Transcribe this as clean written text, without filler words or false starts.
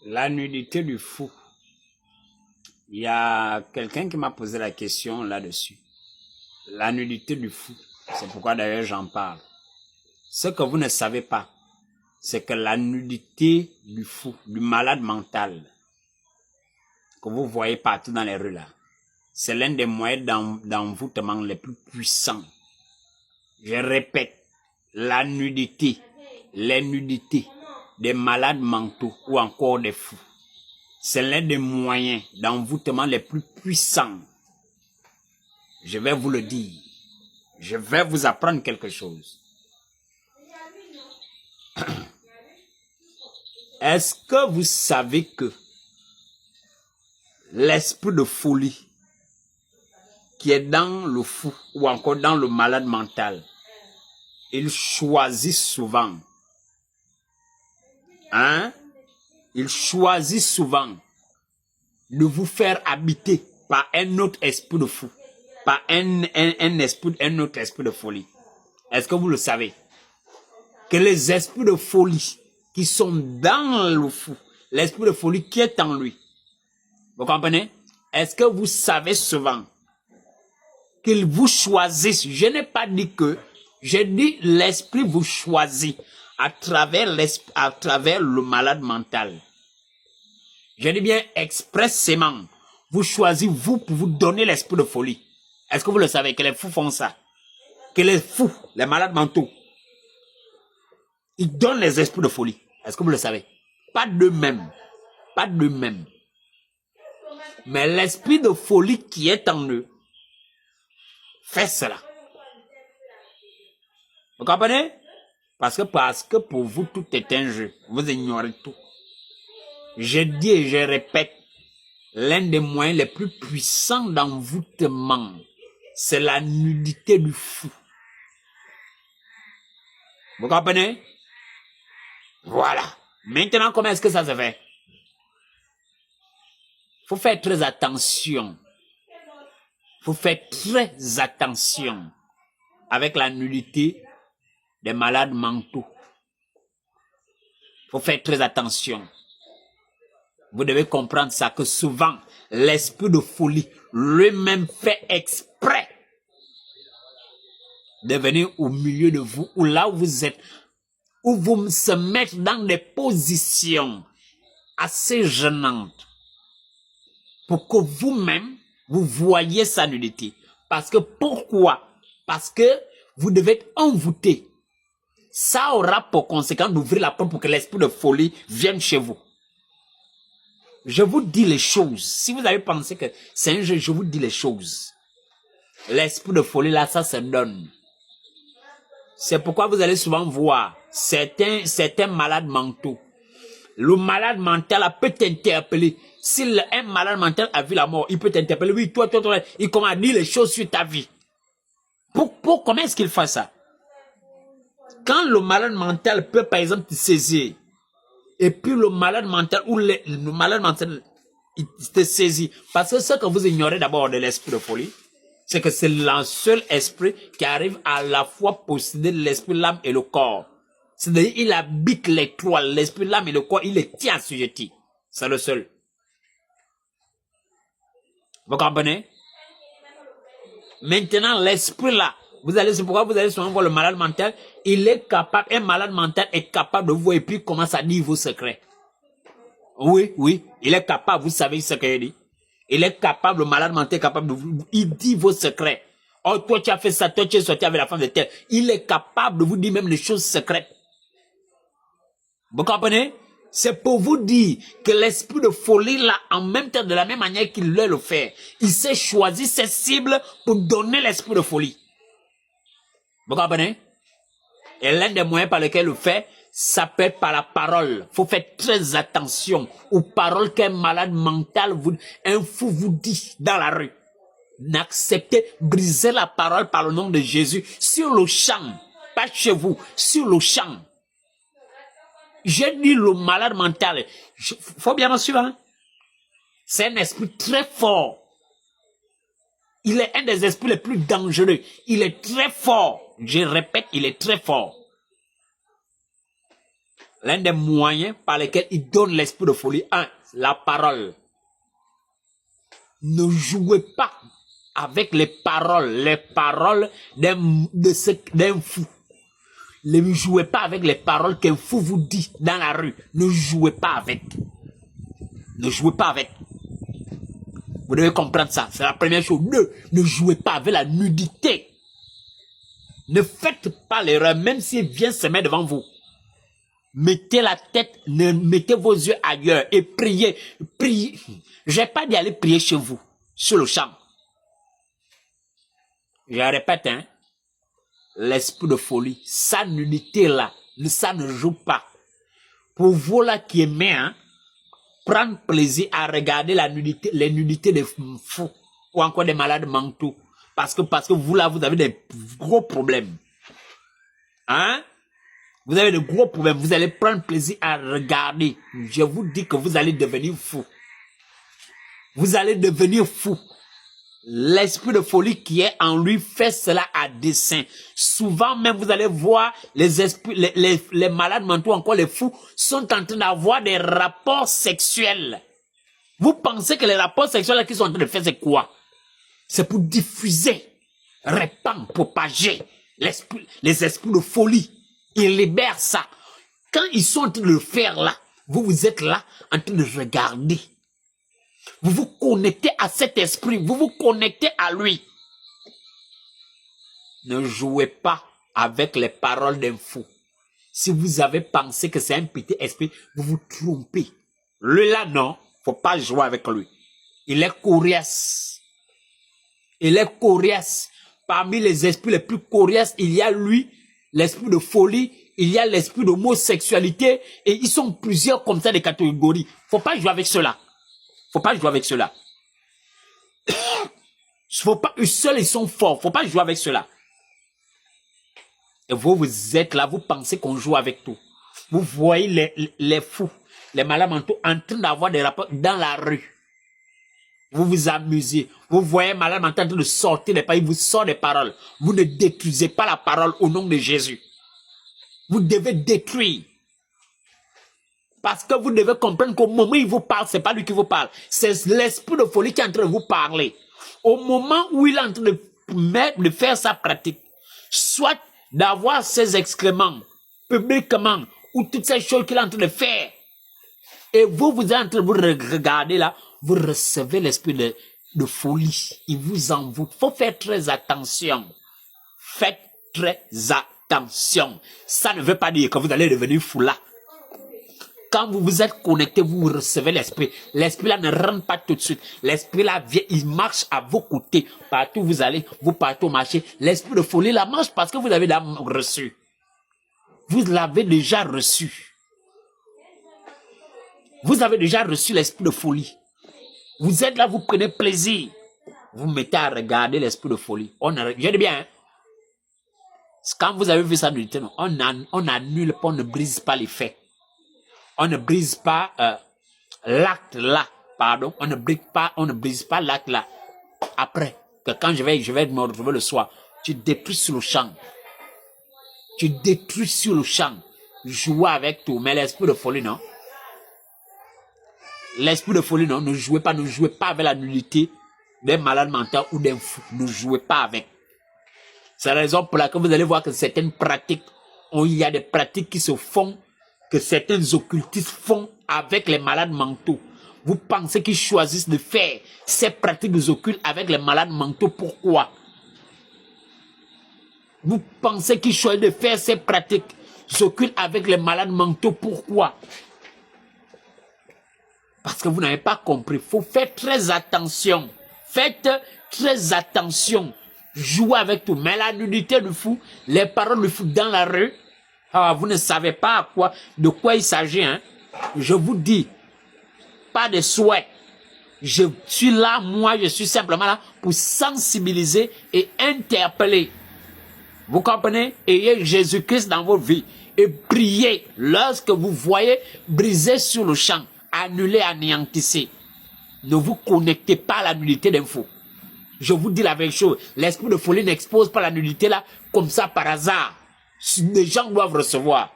La nudité du fou. Il y a quelqu'un qui m'a posé la question là-dessus. La nudité du fou. C'est pourquoi d'ailleurs j'en parle. Ce que vous ne savez pas, c'est que la nudité du fou, du malade mental, que vous voyez partout dans les rues là, c'est l'un des moyens d'envoûtement les plus puissants. Je répète, la nudité, les nudités des malades mentaux ou encore des fous, c'est l'un des moyens d'envoûtement les plus puissants. Je vais vous le dire. Je vais vous apprendre quelque chose. Est-ce que vous savez que l'esprit de folie qui est dans le fou ou encore dans le malade mental, il choisit souvent, il choisit souvent de vous faire habiter par un autre esprit de fou, par un autre esprit de folie. Est-ce que vous le savez? Que les esprits de folie qui sont dans le fou, l'esprit de folie qui est en lui, vous comprenez? Est-ce que vous savez souvent qu'ils vous choisissent? Je n'ai pas dit que, j'ai dit l'esprit vous choisit à travers le malade mental. Je dis bien expressément, vous choisissez vous pour vous donner l'esprit de folie. Est-ce que vous le savez que les fous font ça? Que les fous, les malades mentaux, ils donnent les esprits de folie. Est-ce que vous le savez? Pas d'eux-mêmes. Pas d'eux-mêmes. Mais l'esprit de folie qui est en eux fait cela. Vous comprenez? Parce que pour vous, tout est un jeu. Vous ignorez tout. Je dis et je répète, l'un des moyens les plus puissants d'envoûtement, c'est la nudité du fou. Vous comprenez? Voilà. Maintenant, comment est-ce que ça se fait? Faut faire très attention. Faut faire très attention avec la nudité des malades mentaux. Faut faire très attention. Vous devez comprendre ça, que souvent, l'esprit de folie lui-même fait exprès de venir au milieu de vous, ou là où vous êtes, où vous se mettez dans des positions assez gênantes pour que vous-même, vous voyez sa nudité. Parce que pourquoi? Parce que vous devez être envoûté. Ça aura pour conséquence d'ouvrir la porte pour que l'esprit de folie vienne chez vous. Je vous dis les choses. Si vous avez pensé que c'est un jeu, je vous dis les choses. L'esprit de folie là, ça se donne. C'est pourquoi vous allez souvent voir certains malades mentaux. Le malade mental peut t'interpeller. Si un malade mental a vu la mort, il peut t'interpeller. Oui, toi, il commence à dire les choses sur ta vie. Comment est-ce qu'il fait ça? Quand le malade mental peut, par exemple, te saisir, et puis le malade mental, ou le malade mental, il te saisit. Parce que ce que vous ignorez d'abord de l'esprit de folie, c'est que c'est le seul esprit qui arrive à la fois posséder l'esprit, l'âme et le corps. C'est-à-dire, il habite les trois, l'esprit, l'âme et le corps, il les tient assujettis. C'est le seul. Vous comprenez? Maintenant, l'esprit là, c'est pourquoi vous allez souvent voir le malade mental, il est capable, un malade mental est capable de vous et puis commence à dire vos secrets. Oui, il est capable, vous savez ce qu'il dit. Il est capable, le malade mental est capable de vous, il dit vos secrets. Oh, toi tu as fait ça, toi tu es sorti avec la femme de tel. Il est capable de vous dire même les choses secrètes. Vous comprenez? C'est pour vous dire que l'esprit de folie là, en même temps, de la même manière qu'il le fait, il s'est choisi ses cibles pour donner l'esprit de folie. Vous comprenez? Et l'un des moyens par lesquels il le fait, ça peut être par la parole. Faut faire très attention aux paroles qu'un malade mental, un fou vous dit dans la rue. N'acceptez, brisez la parole par le nom de Jésus sur le champ, pas chez vous, sur le champ. J'ai dit le malade mental, faut bien me suivre, hein? C'est un esprit très fort. Il est un des esprits les plus dangereux. Il est très fort. Je répète, il est très fort. L'un des moyens par lesquels il donne l'esprit de folie. Un, la parole. Ne jouez pas avec les paroles d'un fou. Ne jouez pas avec les paroles qu'un fou vous dit dans la rue. Ne jouez pas avec. Ne jouez pas avec. Vous devez comprendre ça. C'est la première chose. Deux, ne jouez pas avec la nudité. Ne faites pas l'erreur, même s'il vient se mettre devant vous. Mettez la tête, mettez vos yeux ailleurs et priez. Priez. Je n'ai pas dit aller prier chez vous, sur le champ. Je répète, hein. L'esprit de folie, sa nudité là, ça ne joue pas. Pour vous là qui aimez, hein, prendre plaisir à regarder les nudités des fous ou encore des malades mentaux. Parce que vous là, vous avez des gros problèmes. Hein? Vous avez de gros problèmes. Vous allez prendre plaisir à regarder. Je vous dis que vous allez devenir fou. Vous allez devenir fou. L'esprit de folie qui est en lui fait cela à dessein. Souvent même, vous allez voir les malades mentaux, encore les fous, sont en train d'avoir des rapports sexuels. Vous pensez que les rapports sexuels qu'ils sont en train de faire, c'est quoi? C'est pour diffuser, répandre, propager les esprits de folie. Ils libèrent ça. Quand ils sont en train de le faire là, vous êtes là en train de regarder. Vous vous connectez à cet esprit, vous vous connectez à lui. Ne jouez pas avec les paroles d'un fou. Si vous avez pensé que c'est un petit esprit, vous vous trompez. Lui là, non, faut pas jouer avec lui. Il est coriace. Il est coriace. Parmi les esprits les plus coriaces, il y a lui, l'esprit de folie, il y a l'esprit d'homosexualité, et ils sont plusieurs comme ça des catégories. Faut pas jouer avec cela. Faut pas jouer avec cela. Faut pas, seuls ils sont forts. Faut pas jouer avec cela. Et vous êtes là, vous pensez qu'on joue avec tout. Vous voyez les fous, les malades mentaux en train d'avoir des rapports dans la rue. Vous vous amusez. Vous voyez malade mental en train de sortir des paroles, il vous sort des paroles. Vous ne détruisez pas la parole au nom de Jésus. Vous devez détruire. Parce que vous devez comprendre qu'au moment où il vous parle, c'est pas lui qui vous parle. C'est l'esprit de folie qui est en train de vous parler. Au moment où il est en train de faire sa pratique, soit d'avoir ses excréments publiquement, ou toutes ces choses qu'il est en train de faire, et vous êtes en train de vous regarder là, vous recevez l'esprit de folie. Il vous envoûte. Faut faire très attention. Faites très attention. Ça ne veut pas dire que vous allez devenir fou là. Quand vous vous êtes connecté, vous recevez l'esprit. L'esprit là ne rentre pas tout de suite. L'esprit là vient, il marche à vos côtés. Partout où vous allez, vous partez au marché. L'esprit de folie là marche parce que vous l'avez déjà reçu. Vous l'avez déjà reçu. Vous avez déjà reçu l'esprit de folie. Vous êtes là, vous prenez plaisir. Vous mettez à regarder l'esprit de folie. Je dis bien, hein? Quand vous avez vu ça, on annule, on ne brise pas les faits. On ne brise pas l'acte là, pardon. On ne brise pas l'acte là. Après, que quand je vais me retrouver le soir, tu détruis sur le champ. Tu détruis sur le champ. Jouer avec tout, mais l'esprit de folie, non. L'esprit de folie, non. Ne jouez pas avec la nullité d'un malade mental ou d'un fou. Ne jouez pas avec. C'est la raison pour laquelle vous allez voir que certaines pratiques, il y a des pratiques qui se font, que certains occultistes font avec les malades mentaux. Vous pensez qu'ils choisissent de faire ces pratiques occultes avec les malades mentaux. Pourquoi? Vous pensez qu'ils choisissent de faire ces pratiques occultes avec les malades mentaux. Pourquoi? Parce que vous n'avez pas compris. Il faut faire très attention. Faites très attention. Jouez avec tout. Mais la nudité du fou, les paroles du fou dans la rue, vous ne savez pas de quoi il s'agit. Hein? Je vous dis, pas de souhait. Je suis là, moi, je suis simplement là pour sensibiliser et interpeller. Vous comprenez? Ayez Jésus-Christ dans votre vie et priez lorsque vous voyez briser sur le champ, annuler, anéantissez. Ne vous connectez pas à la nudité d'un fou. Je vous dis la même chose. L'esprit de folie n'expose pas la nudité là comme ça par hasard. Les gens doivent recevoir.